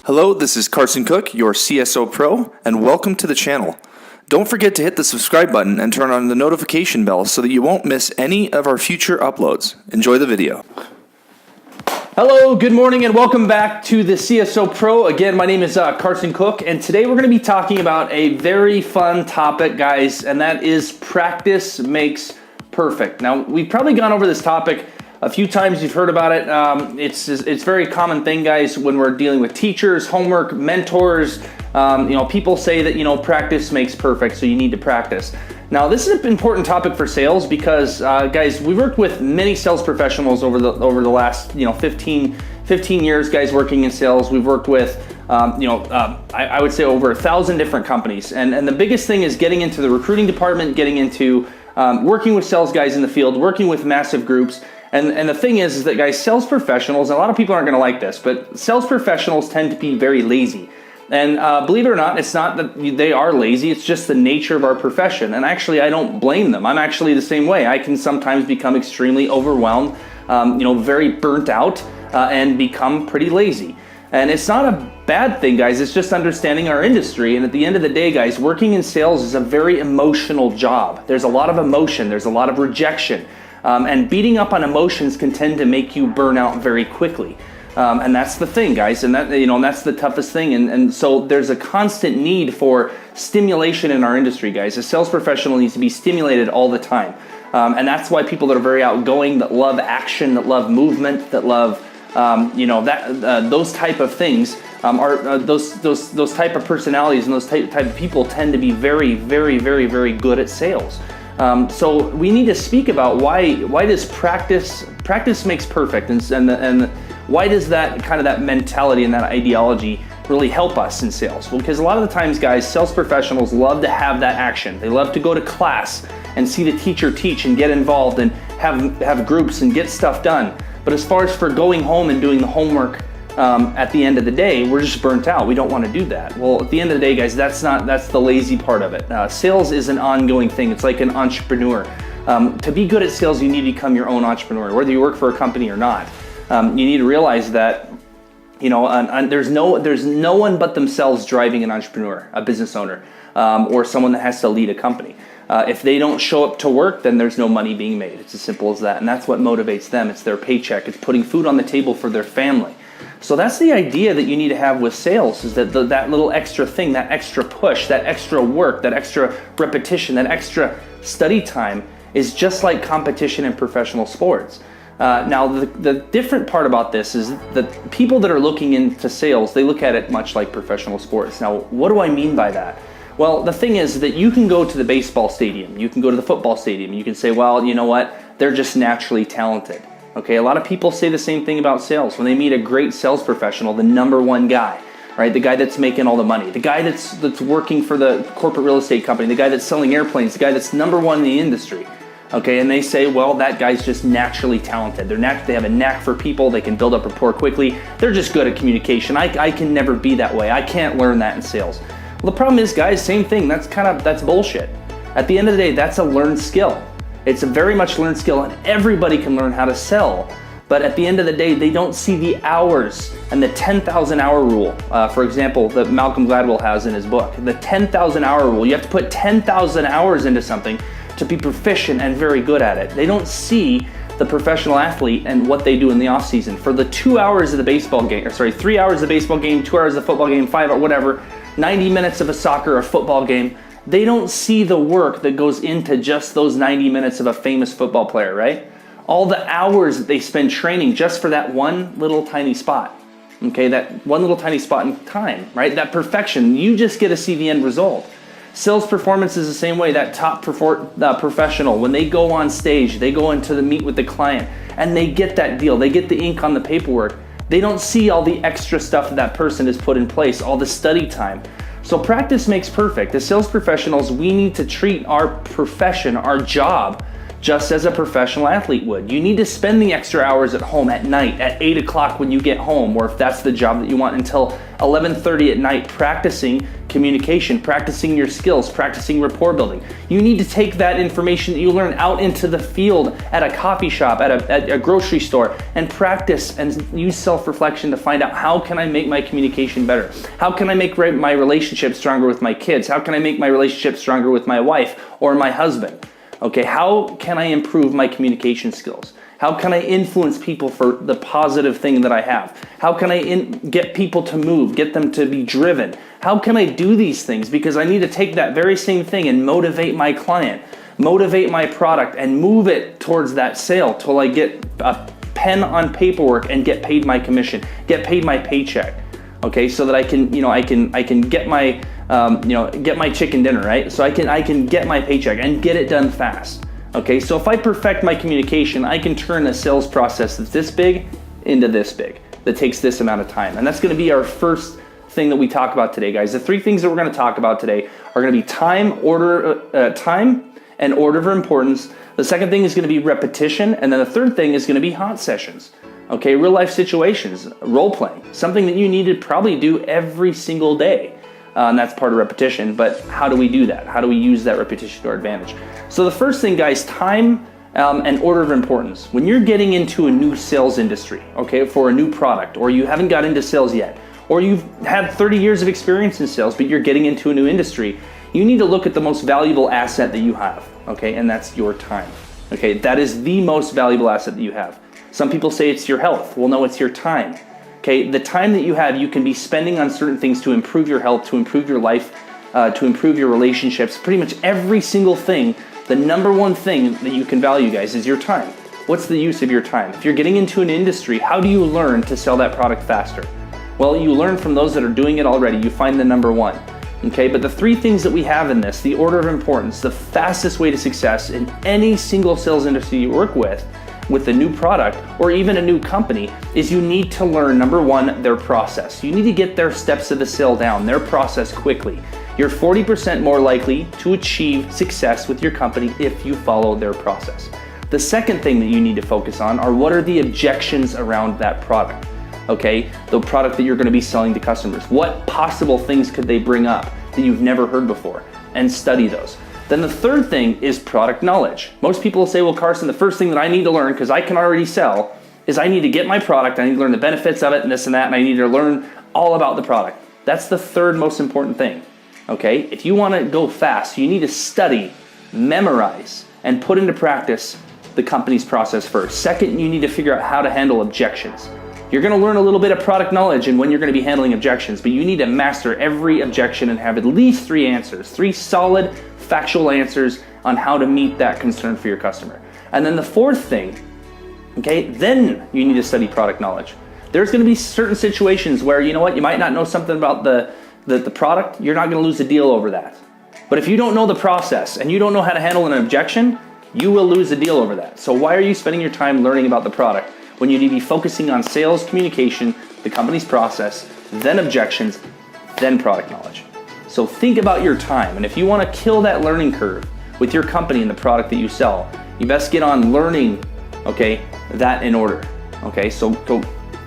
Hello, this is Carson Cook, your CSO Pro, and welcome to the channel. Don't forget to hit the subscribe button and turn on the notification bell so that you won't miss any of our future uploads. Enjoy the video. Hello, good morning, and welcome back to the CSO Pro. Again, my name is Carson Cook, and today we're going to be talking about a very fun topic, guys, and that is practice makes perfect. Now, we've probably gone over this topic a few times. You've heard about it. It's a very common thing, guys, when we're dealing with teachers, homework, mentors. People say that, practice makes perfect, so you need to practice. Now, this is an important topic for sales because, guys, we worked with many sales professionals over the last, 15 years, guys, working in sales. We've worked with, I would say over 1,000 different companies. And the biggest thing is getting into the recruiting department, getting into working with sales guys in the field, working with massive groups. And the thing is that, guys, sales professionals, and a lot of people aren't going to like this, but sales professionals tend to be very lazy. And believe it or not, it's not that they are lazy, it's just the nature of our profession. And actually, I don't blame them. I'm actually the same way. I can sometimes become extremely overwhelmed, very burnt out, and become pretty lazy. And it's not a bad thing, guys. It's just understanding our industry. And at the end of the day, guys, working in sales is a very emotional job. There's a lot of emotion. There's a lot of rejection. And beating up on emotions can tend to make you burn out very quickly. And that's the thing, guys, and that's the toughest thing. And so there's a constant need for stimulation in our industry, guys. A sales professional needs to be stimulated all the time. And that's why people that are very outgoing, that love action, that love movement, that love, those type of things are those type of personalities and those type of people tend to be very, very, very, very good at sales. So we need to speak about why does practice makes perfect, and why does that mentality and that ideology really help us in sales? Well, because a lot of the times, guys, sales professionals love to have that action. They love to go to class and see the teacher teach and get involved and have groups and get stuff done. But as far as for going home and doing the homework at the end of the day, we're just burnt out. We don't want to do that. Well, at the end of the day, guys, that's the lazy part of it. Sales is an ongoing thing. It's like an entrepreneur. To be good at sales, you need to become your own entrepreneur, whether you work for a company or not. You need to realize that, there's no one but themselves driving an entrepreneur, a business owner, or someone that has to lead a company. If they don't show up to work, then there's no money being made. It's as simple as that. And that's what motivates them. It's their paycheck. It's putting food on the table for their family. So that's the idea that you need to have with sales, is that that little extra thing, that extra push, that extra work, that extra repetition, that extra study time is just like competition in professional sports. Now, the different part about this is that people that are looking into sales, they look at it much like professional sports. Now, what do I mean by that? Well, the thing is that you can go to the baseball stadium, you can go to the football stadium, you can say, well, you know what, they're just naturally talented. Okay, a lot of people say the same thing about sales. When they meet a great sales professional, the number one guy, right, the guy that's making all the money, the guy that's working for the corporate real estate company, the guy that's selling airplanes, the guy that's number one in the industry. Okay, and they say, well, that guy's just naturally talented. They have a knack for people. They can build up rapport quickly. They're just good at communication. I can never be that way. I can't learn that in sales. Well, the problem is, guys, same thing. That's bullshit. At the end of the day, that's a learned skill. It's a very much learned skill, and everybody can learn how to sell. But at the end of the day, they don't see the hours and the 10,000 hour rule. For example, that Malcolm Gladwell has in his book, the 10,000 hour rule. You have to put 10,000 hours into something to be proficient and very good at it. They don't see the professional athlete and what they do in the off season. For the 2 hours of the baseball game, 3 hours of the baseball game, 2 hours of the football game, 5 or whatever, 90 minutes of a soccer or football game, they don't see the work that goes into just those 90 minutes of a famous football player, right? All the hours that they spend training just for that one little tiny spot. Okay, that one little tiny spot in time, right? That perfection, you just get to see the end result. Sales performance is the same way. That top professional, when they go on stage, they go into the meet with the client and they get that deal. They get the ink on the paperwork. They don't see all the extra stuff that person has put in place, all the study time. So practice makes perfect. As sales professionals, we need to treat our profession, our job, just as a professional athlete would. You need to spend the extra hours at home at night at 8 o'clock when you get home, or if that's the job that you want, until 11:30 at night practicing communication, practicing your skills, practicing rapport building. You need to take that information that you learn out into the field at a coffee shop, at a grocery store, and practice and use self-reflection to find out, how can I make my communication better? How can I make my relationship stronger with my kids? How can I make my relationship stronger with my wife or my husband? Okay, how can I improve my communication skills? How can I influence people for the positive thing that I have? How can I get people to move, get them to be driven? How can I do these things? Because I need to take that very same thing and motivate my client, motivate my product, and move it towards that sale till I get a pen on paperwork and get paid my commission, get paid my paycheck. Okay, so that I can get my get my chicken dinner, right? So I can get my paycheck and get it done fast. Okay, so if I perfect my communication, I can turn a sales process that's this big into this big, that takes this amount of time. And that's gonna be our first thing that we talk about today, guys. The three things that we're gonna talk about today are gonna be time and order of importance. The second thing is gonna be repetition. And then the third thing is gonna be hot sessions. Okay, real life situations, role playing, something that you need to probably do every single day. And that's part of repetition, but how do we do that? How do we use that repetition to our advantage? So the first thing, guys, time and order of importance. When you're getting into a new sales industry, okay, for a new product, or you haven't got into sales yet, or you've had 30 years of experience in sales, but you're getting into a new industry, you need to look at the most valuable asset that you have, okay, and that's your time. Okay, that is the most valuable asset that you have. Some people say it's your health. Well, no, it's your time. Okay, the time that you have, you can be spending on certain things to improve your health, to improve your life, to improve your relationships, pretty much every single thing. The number one thing that you can value, guys, is your time. What's the use of your time? If you're getting into an industry, how do you learn to sell that product faster? Well, you learn from those that are doing it already. You find the number one. Okay, but the three things that we have in this, the order of importance, the fastest way to success in any single sales industry you work with a new product or even a new company, is you need to learn, number one, their process. You need to get their steps of the sale down, their process quickly. You're 40% more likely to achieve success with your company if you follow their process. The second thing that you need to focus on are, what are the objections around that product? Okay, the product that you're going to be selling to customers. What possible things could they bring up that you've never heard before? And study those. Then the third thing is product knowledge. Most people will say, well, Carson, the first thing that I need to learn, because I can already sell, is I need to get my product, I need to learn the benefits of it and this and that, and I need to learn all about the product. That's the third most important thing, okay? If you want to go fast, you need to study, memorize, and put into practice the company's process first. Second, you need to figure out how to handle objections. You're going to learn a little bit of product knowledge and when you're going to be handling objections, but you need to master every objection and have at least 3 answers, 3 solid, factual answers on how to meet that concern for your customer. And then the fourth thing, okay, then you need to study product knowledge. There's going to be certain situations where, you know what, you might not know something about the product, you're not going to lose a deal over that. But if you don't know the process and you don't know how to handle an objection, you will lose a deal over that. So why are you spending your time learning about the product when you need to be focusing on sales, communication, the company's process, then objections, then product knowledge? So think about your time, and if you want to kill that learning curve with your company and the product that you sell, you best get on learning, okay, that in order. Okay, so go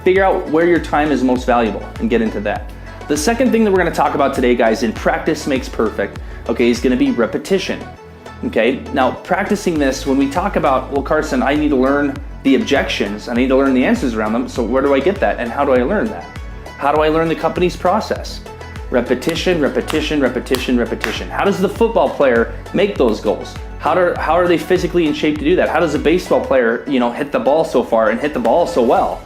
figure out where your time is most valuable and get into that. The second thing that we're going to talk about today, guys, in practice makes perfect, okay, is going to be repetition. Okay, now practicing this, when we talk about, well, Carson, I need to learn the objections, I need to learn the answers around them, so where do I get that and how do I learn that? How do I learn the company's process? Repetition, repetition, repetition, repetition. How does the football player make those goals? How are they physically in shape to do that? How does a baseball player, hit the ball so far and hit the ball so well?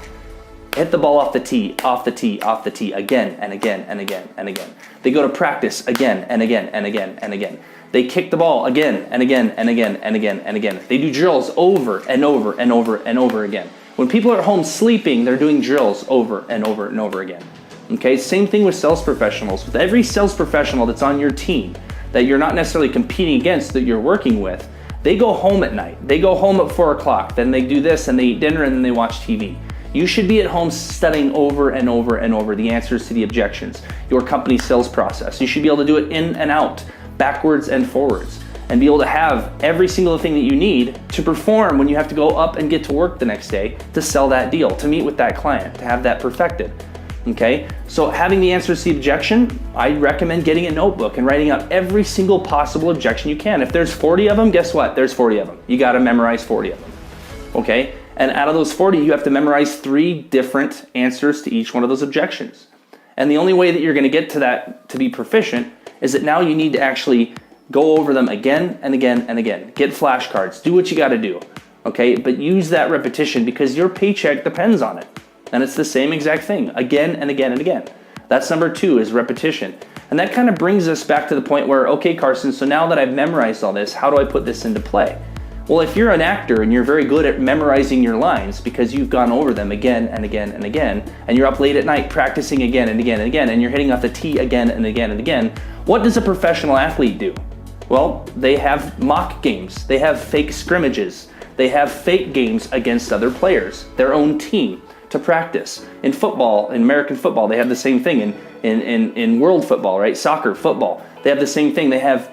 Hit the ball off the tee, off the tee, off the tee, again and again and again and again. They go to practice again and again and again and again. They kick the ball again and again and again and again and again. They do drills over and over and over and over again. When people are at home sleeping, they're doing drills over and over and over again. Okay, same thing with sales professionals. With every sales professional that's on your team that you're not necessarily competing against, that you're working with, they go home at night. They go home at 4 o'clock, then they do this and they eat dinner and then they watch TV. You should be at home studying over and over and over the answers to the objections, your company's sales process. You should be able to do it in and out, backwards and forwards. and be able to have every single thing that you need to perform when you have to go up and get to work the next day to sell that deal, to meet with that client, to have that perfected. Okay, so having the answers to the objection, I recommend getting a notebook and writing out every single possible objection you can. If there's 40 of them, guess what? There's 40 of them. You got to memorize 40 of them. Okay, and out of those 40, you have to memorize 3 different answers to each one of those objections. And the only way that you're going to get to that, to be proficient, is that now you need to actually go over them again and again and again. Get flashcards, do what you got to do. Okay, but use that repetition because your paycheck depends on it. And it's the same exact thing again and again and again. That's number 2, is repetition. And that kind of brings us back to the point where, okay, Carson, so now that I've memorized all this, how do I put this into play? Well, if you're an actor and you're very good at memorizing your lines because you've gone over them again and again and again, and you're up late at night practicing again and again and again, and you're hitting off the tee again and again and again, what does a professional athlete do? Well, they have mock games, they have fake scrimmages, they have fake games against other players, their own team, to practice. In football, in American football, they have the same thing. In world football, right? Soccer, football, they have the same thing. They have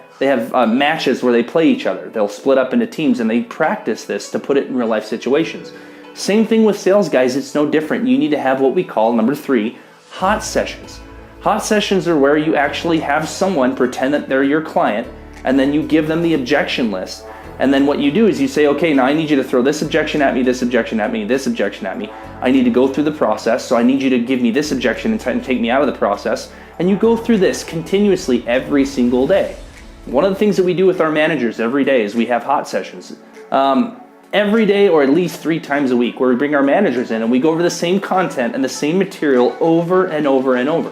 matches where they play each other. They'll split up into teams and they practice this to put it in real life situations. Same thing with sales guys. It's no different. You need to have what we call, number 3, hot sessions. Hot sessions are where you actually have someone pretend that they're your client, and then you give them the objection list. And then what you do is you say, okay, now I need you to throw this objection at me, this objection at me, this objection at me. I need to go through the process, so I need you to give me this objection and take me out of the process. And you go through this continuously every single day. One of the things that we do with our managers every day is we have hot sessions. Every day or at least 3 times a week, where we bring our managers in and we go over the same content and the same material over and over and over.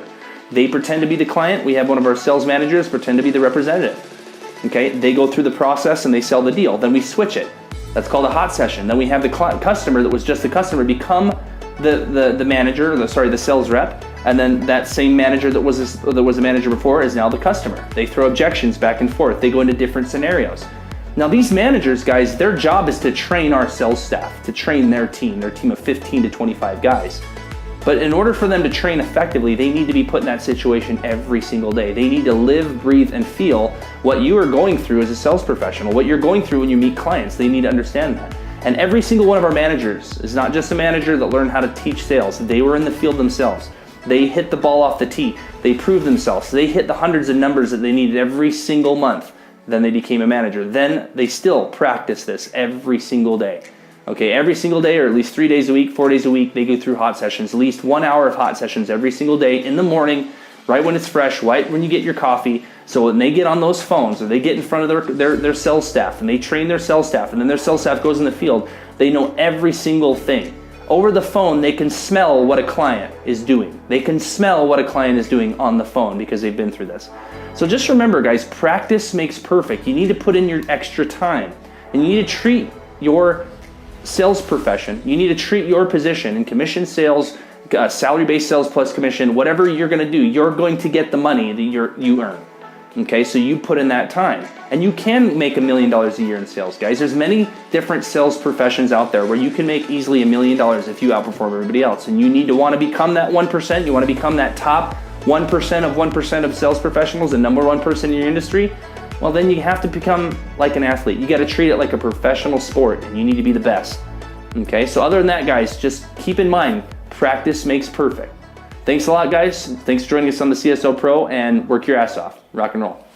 They pretend to be the client. We have one of our sales managers pretend to be the representative. Okay, they go through the process and they sell the deal. Then we switch it. That's called a hot session. Then we have the customer that was just the customer become the manager, the sales rep, and then that same manager that was a manager before is now the customer. They throw objections back and forth. They go into different scenarios. Now these managers, guys, their job is to train our sales staff, to train their team of 15 to 25 guys. But in order for them to train effectively, they need to be put in that situation every single day. They need to live, breathe, and feel what you are going through as a sales professional, what you're going through when you meet clients. They need to understand that. And every single one of our managers is not just a manager that learned how to teach sales. They were in the field themselves. They hit the ball off the tee. They proved themselves. They hit the hundreds of numbers that they needed every single month. Then they became a manager. Then they still practice this every single day. Okay, every single day, or at least 3 days a week, 4 days a week, they go through hot sessions, at least 1 hour of hot sessions every single day in the morning, right when it's fresh, right when you get your coffee. So when they get on those phones or they get in front of their sales staff and they train their sales staff and then their sales staff goes in the field, they know every single thing. Over the phone, they can smell what a client is doing. They can smell what a client is doing on the phone because they've been through this. So just remember, guys, practice makes perfect. You need to put in your extra time and you need to treat your sales profession, you need to treat your position in commission sales, salary-based sales plus commission, whatever you're going to do, you're going to get the money that you earn. Okay, so you put in that time. And you can make $1 million a year in sales, guys. There's many different sales professions out there where you can make easily $1 million if you outperform everybody else. And you need to want to become that 1%. You want to become that top 1% of 1% of sales professionals, the number 1 person in your industry. Well, then you have to become like an athlete. You got to treat it like a professional sport, and you need to be the best. Okay, so other than that, guys, just keep in mind, practice makes perfect. Thanks a lot, guys. Thanks for joining us on the CSO Pro, and work your ass off. Rock and roll.